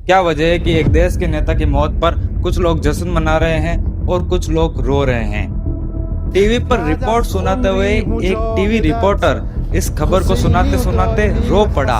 क्या वजह है कि एक देश के नेता की मौत पर कुछ लोग जश्न मना रहे हैं और कुछ लोग रो रहे हैं। टीवी पर रिपोर्ट सुनाते हुए एक टीवी रिपोर्टर इस खबर को सुनाते सुनाते रो पड़ा।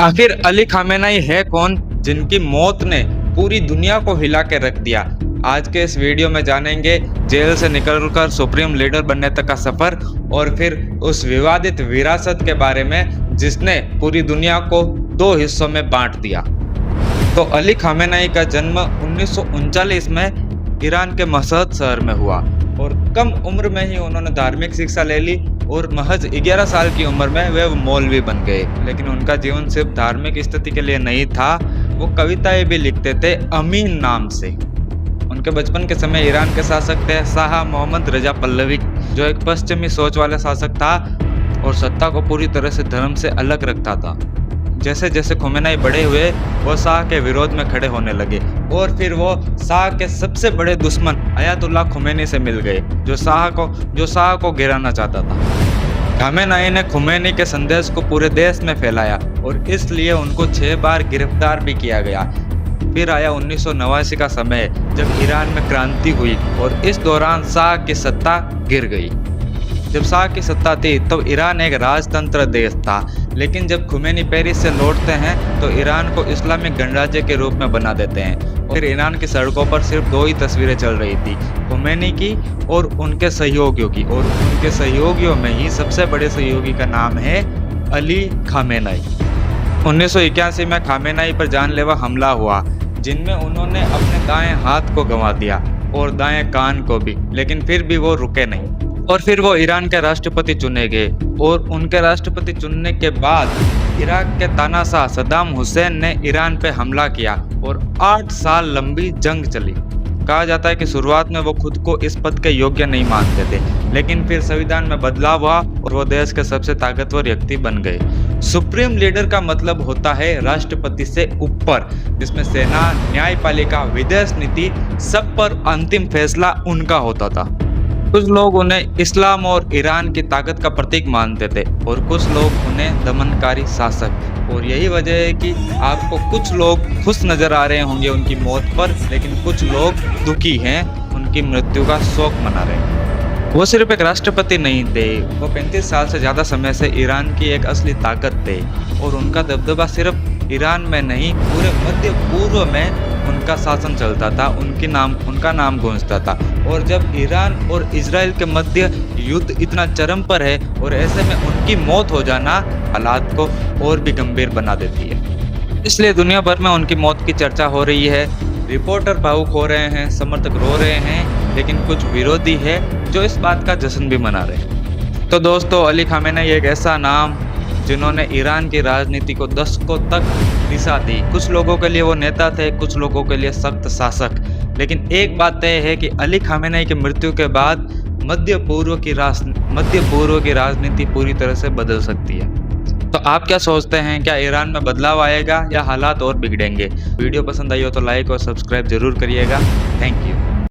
आखिर अली खामेनेई है कौन जिनकी मौत ने पूरी दुनिया को हिला के रख दिया। आज के इस वीडियो में जानेंगे जेल से निकलकर सुप्रीम लीडर बनने तक का सफर और फिर उस विवादित विरासत के बारे में जिसने पूरी दुनिया को दो हिस्सों में बांट दिया। तो अली खामेनेई का जन्म 1939 में ईरान के मशहद शहर में हुआ और कम उम्र में ही उन्होंने धार्मिक शिक्षा ले ली और महज 11 साल की उम्र में वे मौलवी बन गए। लेकिन उनका जीवन सिर्फ धार्मिक स्थिति के लिए नहीं था, वो कविताएं भी लिखते थे अमीन नाम से। उनके बचपन के समय ईरान के शासक थे शाह मोहम्मद रजा पल्लवी, जो एक पश्चिमी सोच वाला शासक था और सत्ता को पूरी तरह से धर्म से अलग रखता था। जैसे जैसे खामेनेई बड़े हुए वो शाह के विरोध में खड़े होने लगे और फिर वो शाह के सबसे बड़े दुश्मन आयतुल्लाह खुमैनी से मिल गए, जो शाह को गिराना चाहता था। खामेनेई ने खुमैनी के संदेश को पूरे देश में फैलाया और इसलिए उनको 6 बार गिरफ्तार भी किया गया। फिर आया 1989 का समय जब ईरान में क्रांति हुई और इस दौरान शाह की सत्ता गिर गई। जब शाह की सत्ता थी तब ईरान एक राजतंत्र देश था, लेकिन जब खुमैनी पेरिस से लौटते हैं तो ईरान को इस्लामिक गणराज्य के रूप में बना देते हैं। फिर ईरान की सड़कों पर सिर्फ 2 ही तस्वीरें चल रही थी, खुमैनी की और उनके सहयोगियों की, और उनके सहयोगियों में ही सबसे बड़े सहयोगी का नाम है अली खामेनेई। 1981 में खामेनेई पर जानलेवा हमला हुआ जिनमें उन्होंने अपने दाएं हाथ को गंवा दिया और दाएं कान को भी, लेकिन फिर भी वो रुके नहीं और फिर वो ईरान के राष्ट्रपति चुने गए। और उनके राष्ट्रपति चुनने के बाद इराक के तानाशाह सद्दाम हुसैन ने ईरान पे हमला किया और 8 साल लंबी जंग चली। कहा जाता है कि शुरुआत में वो खुद को इस पद के योग्य नहीं मानते थे, लेकिन फिर संविधान में बदलाव हुआ और वो देश के सबसे ताकतवर व्यक्ति बन गए। सुप्रीम लीडर का मतलब होता है राष्ट्रपति से ऊपर, जिसमें सेना, न्यायपालिका, विदेश नीति सब पर अंतिम फैसला उनका होता था। कुछ लोग उन्हें इस्लाम और ईरान की ताकत का प्रतीक मानते थे और कुछ लोग उन्हें दमनकारी शासक। और यही वजह है कि आपको कुछ लोग खुश नजर आ रहे होंगे उनकी मौत पर, लेकिन कुछ लोग दुखी हैं, उनकी मृत्यु का शोक मना रहे हैं। वो सिर्फ एक राष्ट्रपति नहीं थे, वो 35 साल से ज़्यादा समय से ईरान की एक असली ताकत थे और उनका दबदबा सिर्फ ईरान में नहीं, पूरे मध्य पूर्व में उनका शासन चलता था, उनका नाम गूंजता था। और जब ईरान और इजराइल के मध्य युद्ध इतना चरम पर है और ऐसे में उनकी मौत हो जाना हालात को और भी गंभीर बना देती है, इसलिए दुनिया भर में उनकी मौत की चर्चा हो रही है। रिपोर्टर भावुक हो रहे हैं, समर्थक रो रहे हैं, लेकिन कुछ विरोधी है जो इस बात का जश्न भी मना रहे हैं। तो दोस्तों, अली खामेनेई एक ऐसा नाम जिन्होंने ईरान की राजनीति को दशकों तक दिशा दी। कुछ लोगों के लिए वो नेता थे, कुछ लोगों के लिए सख्त शासक, लेकिन एक बात तय है कि अली खामेनेई की मृत्यु के बाद मध्य पूर्व की राजनीति पूरी तरह से बदल सकती है। तो आप क्या सोचते हैं, क्या ईरान में बदलाव आएगा या हालात और बिगड़ेंगे? वीडियो पसंद आई हो तो लाइक और सब्सक्राइब जरूर करिएगा। Thank you.